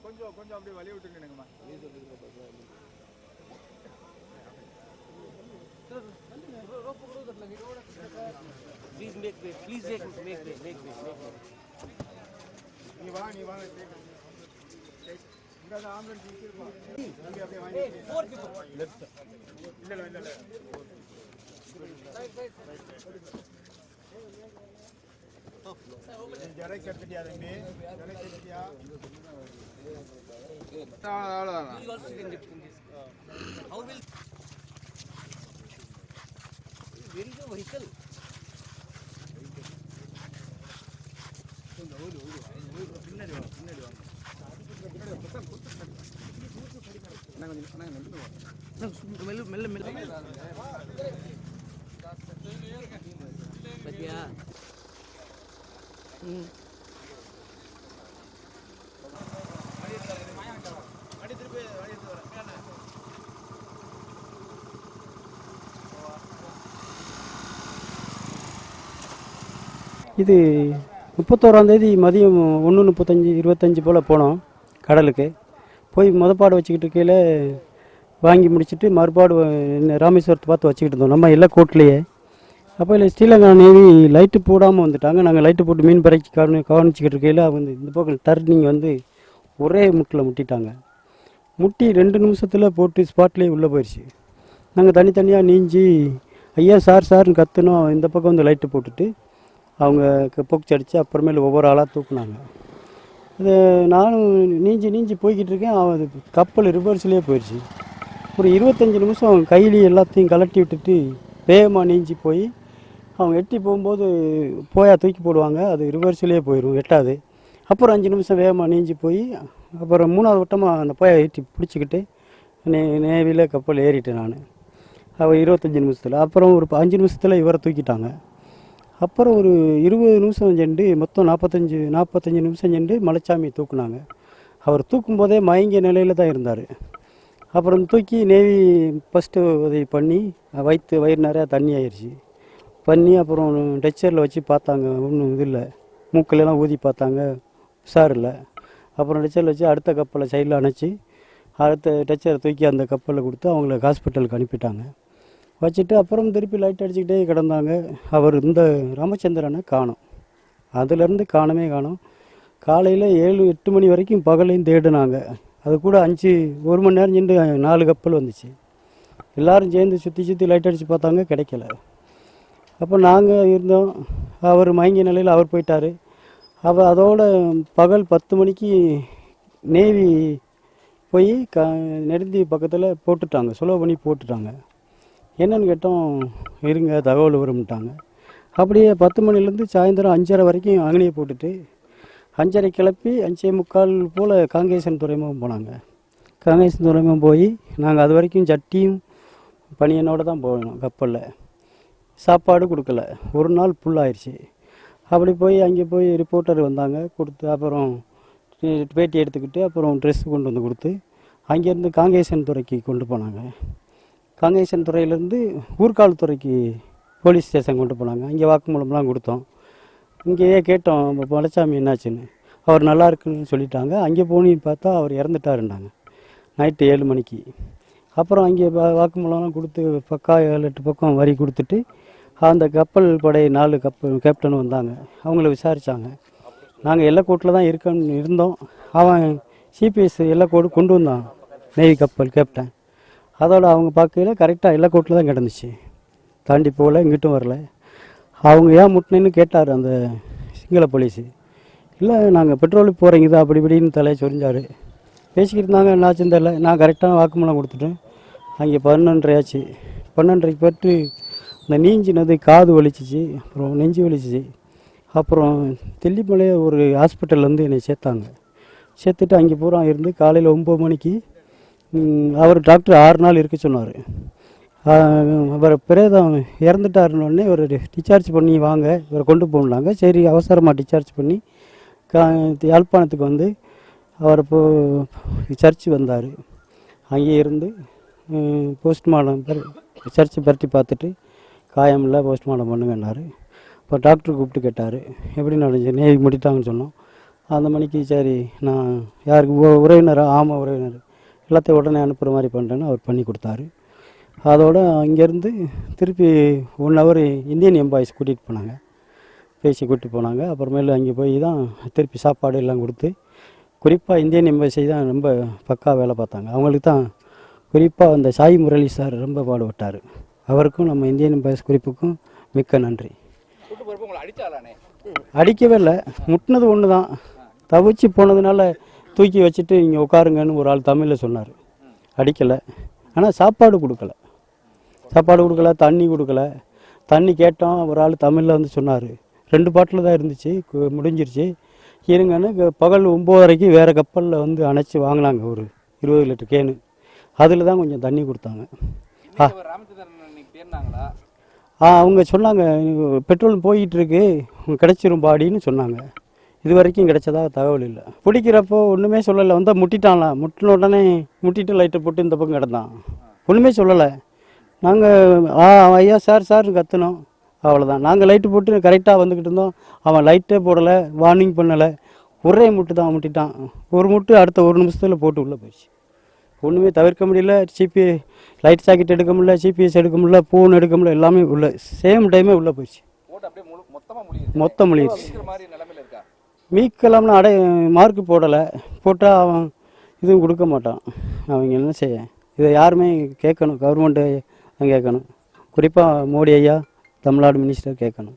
கொஞ்சம் கொஞ்சம் அப்படியே வழி விட்டுருங்கம்மா. Please make way. Please make way. நீ வா இங்க ஆம்புலன்ஸ் நிற்கிறப்பா. நீங்க அப்படியே வாங்க. லெஃப்ட். இல்ல. ஜரை கட்டிட்டியா தம்பி? ஜரை கட்டிட்டியா? அவ்வளோதான். How will where is the vehicle? பின்னாடி வாங்க. மெல்ல பத்தியா? இது 31 மதியம் 1:35 போல் போனோம் கடலுக்கு. போய் முதப்பாடு வச்சுக்கிட்டு இருக்கையில் வாங்கி முடிச்சுட்டு மறுபாடு ராமேஸ்வரத்தை பார்த்து வச்சுக்கிட்டு இருந்தோம் நம்ம எல்லாம் கோட்லேயே. அப்போ இல்லை ஸ்ரீலங்கா நேவி லைட்டு போடாமல் வந்துட்டாங்க. நாங்கள் லைட்டு போட்டு மீன் பறக்கி கவனிச்சிக்கிட்டு இருக்கையில் அவங்க இந்த பக்கம் டர்னிங் வந்து ஒரே முட்டில் முட்டிட்டாங்க. முட்டி 2 நிமிஷத்தில் போட்டு ஸ்பாட்லேயே உள்ளே போயிடுச்சு. நாங்கள் தனித்தனியாக நீஞ்சி ஐயா சார்னு கற்றுனோம். இந்த பக்கம் வந்து லைட்டு போட்டுட்டு அவங்க போக்கு அடித்து அப்புறமேல ஒவ்வொரு ஆளாக தூக்குனாங்க. அது நானும் நீஞ்சி போய்கிட்டு இருக்கேன். அது கப்பல் ரிவர்ஸ்லேயே போயிடுச்சு. ஒரு 25 நிமிஷம் கையிலே எல்லாத்தையும் கலட்டி விட்டுட்டு வேகமாக நீஞ்சி போய் அவங்க எட்டி போகும்போது தூக்கி போடுவாங்க. அது ரிவர்ஸ்லேயே போயிடும், எட்டாது. அப்புறம் 5 நிமிஷம் வேகமாக நீஞ்சி போய் அப்புறம் 3வது வட்டமாக அந்த எட்டி பிடிச்சிக்கிட்டு நேவியில் கப்பல் ஏறிட்டேன் நான். அவள் 25 நிமிஷத்தில். அப்புறம் ஒரு 5 நிமிஷத்தில் இவரை தூக்கிட்டாங்க. அப்புறம் ஒரு 20 நிமிஷம் சென்று மொத்தம் 45 நிமிஷம் சென்று மலைச்சாமியை தூக்குனாங்க. அவர் தூக்கும்போதே மயங்கிய நிலையில் தான் இருந்தார். அப்புறம் தூக்கி நேவி ஃபஸ்ட்டு உதவி பண்ணி வயிறு நிறையா தண்ணி ஆயிடுச்சு பண்ணி அப்புறம் டச்சரில் வச்சு பார்த்தாங்க. ஒன்றும் இது இல்லை. மூக்கிலெல்லாம் ஊதி பார்த்தாங்க, உஷாரில்லை. அப்புறம் டச்சரில் வச்சு அடுத்த கப்பலை சைடில் அணைச்சி அடுத்த டச்சரை தூக்கி அந்த கப்பலில் கொடுத்து அவங்கள ஹாஸ்பிட்டலுக்கு அனுப்பிட்டாங்க. வச்சுட்டு அப்புறம் திருப்பி லைட் அடிச்சுக்கிட்டே கிடந்தாங்க. அவர் இந்த ராமச்சந்திரனை காணோம். அதுலேருந்து காணோம். காலையில் 7-8 மணி வரைக்கும் பகலையும் தேடினாங்க. அது கூட 1 மணி நேரம் சென்று 4 கப்பல் வந்துச்சு. எல்லோரும் சேர்ந்து சுற்றி லைட் அடித்து பார்த்தாங்க, கிடைக்கல. அப்போ நாங்கள் இருந்தோம். அவர் மயங்கிய நிலையில் அவர் போயிட்டார். அதோட பகல் 10 மணிக்கு நேவி போய் நெடுந்தி பக்கத்தில் போட்டுட்டாங்க, சுலோ பண்ணி போட்டுட்டாங்க. என்னென்னு கேட்டோம், இருங்க தகவல் வரும்ட்டாங்க. அப்படியே 10 மணிலேருந்து சாயந்தரம் 5:30 வரைக்கும் அங்கனியை போட்டுட்டு 5:30 கிளப்பி 5:45 போல் காங்கேசன் துறைமுகம் போனாங்க. காங்கேசன் துறைமுகம் போய் நாங்கள் அது வரைக்கும் சட்டியும் பனியனோடு தான் போகணும் கப்பலில். சாப்பாடு கொடுக்கல, ஒரு நாள் ஃபுல்லாகிடுச்சு. அப்படி போய் அங்கே போய் ரிப்போர்ட்டர் வந்தாங்க, கொடுத்து அப்புறம் பேட்டி எடுத்துக்கிட்டு அப்புறம் ட்ரெஸ் கொண்டு வந்து கொடுத்து அங்கேருந்து காங்கேசன் துறைக்கு கொண்டு போனாங்க. காங்கேசன் துறையிலேருந்து ஊர்கால் துறைக்கு போலீஸ் ஸ்டேஷன் கொண்டு போனாங்க. அங்கே வாக்குமூலம்லாம் கொடுத்தோம். இங்கேயே கேட்டோம் மலைச்சாமி என்னாச்சுன்னு. அவர் நல்லா இருக்குன்னு சொல்லிட்டாங்க. அங்கே போனி பார்த்தா அவர் இறந்துட்டாருன்னாங்க நைட்டு 7 மணிக்கு. அப்புறம் அங்கே வாக்குமூலம்லாம் கொடுத்து பக்கா 7-8 பக்கம் வரி கொடுத்துட்டு அந்த கப்பல் படை 4 கப்பல் கேப்டன் வந்தாங்க. அவங்கள விசாரித்தாங்க. நாங்கள் எல்லைக்கோட்டில் தான் இருந்தோம். அவன் சிபிஎஸ் எல்லைக்கோடு கொண்டு வந்தான், நேவி கப்பல் கேப்டன். அதோட அவங்க பார்க்கையில் கரெக்டாக எல்லைக்கோட்டில் தான் கிடந்துச்சு, தாண்டி போகல, இங்கிட்டும் வரல. அவங்க ஏன் முட்டினு கேட்டார் அந்த சிங்கள போலீஸு. இல்லை நாங்கள் பெட்ரோலுக்கு போகிறீங்க தான் அப்படி இப்படின்னு தலையை சொரிஞ்சார். பேசிக்கிட்டு இருந்தாங்க, என்னாச்சுன்னு தெரியல. நான் கரெக்டான வாக்குமூலம் கொடுத்துட்டேன். அங்கே 11:30 ஆச்சு. 12:30 போட்டு இந்த நீஞ்சினது காது வலிச்சிச்சு, அப்புறம் நெஞ்சு வலிச்சிச்சு. அப்புறம் தெல்லிமலையை ஒரு ஹாஸ்பிட்டல்லேருந்து என்னை சேர்த்துட்டு அங்கே பூரா இருந்து காலையில் 9 மணிக்கு அவர் டாக்டர் 6 நாள் இருக்க சொன்னார். அவர் பிரேதம் இறந்துட்டாருன்னொடனே ஒரு டிஸ்சார்ஜ் பண்ணி வாங்க, இவரை கொண்டு போனாங்க. சரி, அவசரமாக டிஸ்சார்ஜ் பண்ணி யாழ்ப்பாணத்துக்கு வந்து அவர் சர்ச்சு வந்தார். அங்கேயே இருந்து போஸ்ட்மார்ட்டம் சர்ச்சு பரட்டி பார்த்துட்டு காயமில்லை, போஸ்ட்மார்ட்டம் பண்ணுங்கன்னாரு. இப்போ டாக்டர் கூப்பிட்டு கேட்டார், எப்படி நடந்துச்சு, நேவி முடிட்டாங்கன்னு சொன்னோம். அந்த மணிக்கு சரி நான் யாருக்கு உறவினரா ஆமாம் உறவினர் எல்லாத்தையும் உடனே அனுப்புகிற மாதிரி பண்ணுறேன்னு அவர் பண்ணி கொடுத்தாரு. அதோடு அங்கேருந்து திருப்பி 1 ஹவர் இந்தியன் எம்பாய்ஸ் கூட்டிகிட்டு போனாங்க, பேசி கூட்டிகிட்டு போனாங்க. அப்புறமேலு அங்கே போய் தான் திருப்பி சாப்பாடு எல்லாம் கொடுத்து, குறிப்பாக இந்தியன் எம்பாசி தான் ரொம்ப பக்கா வேலை பார்த்தாங்க. அவங்களுக்கு தான் குறிப்பாக அந்த சாய் முரளி சார் ரொம்ப பாடுபட்டார். அவருக்கும் நம்ம இந்தியன் எம்பாசி குறிப்புக்கும் மிக்க நன்றி. அடிக்கவே இல்லை, முட்டினது ஒன்று தான், தவிச்சு போனதுனால தூக்கி வச்சுட்டு இங்கே உட்காருங்கன்னு ஒரு ஆள் தமிழில் சொன்னார். அடிக்கலை, ஆனால் சாப்பாடு கொடுக்கல, தண்ணி கொடுக்கல. தண்ணி கேட்டோம், ஒரு ஆள் தமிழில் வந்து சொன்னார். 2 பாட்டில் தான் இருந்துச்சு, முடிஞ்சிருச்சு இருங்கன்னு பகல் 9:30க்கு வேறு கப்பலில் வந்து அணைச்சி வாங்கினாங்க ஒரு 20 லிட்டர் கேனு. அதில் தான் கொஞ்சம் தண்ணி கொடுத்தாங்க. அவங்க சொன்னாங்க பெட்ரோல் போயிட்டு இருக்கு, கிடச்சிரும் பாடின்னு சொன்னாங்க. இது வரைக்கும் கிடைச்சதா தகவல் இல்லை. பிடிக்கிறப்போ ஒன்றுமே சொல்லலை, வந்தால் முட்டிட்டான்லாம், முட்டின உடனே முட்டிட்டு லைட்டை போட்டு இந்த பக்கம் கிடந்தான், ஒன்றுமே சொல்லலை. நாங்கள் ஐயா சார்னு கற்றுனோம், அவ்வளோதான். நாங்கள் லைட்டு போட்டு கரெக்டாக வந்துக்கிட்டு இருந்தோம், அவன் லைட்டே போடலை, வார்னிங் பண்ணலை, ஒரே முட்டு தான் முட்டிட்டான். ஒரு முட்டு அடுத்த 1 நிமிஷத்தில் போட்டு உள்ளே போயிடுச்சு. ஒன்றுமே தவிர்க்க முடியல. லைட் சாக்கெட் எடுக்க முடியல, சிபிஎஸ் எடுக்க முடியல, ஃபோன் எடுக்க முடியல, எல்லாமே உள்ள சேம் டைமே உள்ளே போயிடுச்சு. மொத்தம் முழிடுச்சு. மீக்கலாம்னா மார்க்கு போடலை, போட்டால் அவன் இதுவும் கொடுக்க மாட்டான். அவங்க என்ன செய்ய, இதை யாருமே கேட்கணும், கவர்மெண்ட்டு தான் கேட்கணும். குறிப்பாக மோடி ஐயா, தமிழ்நாடு மினிஸ்டர் கேட்கணும்.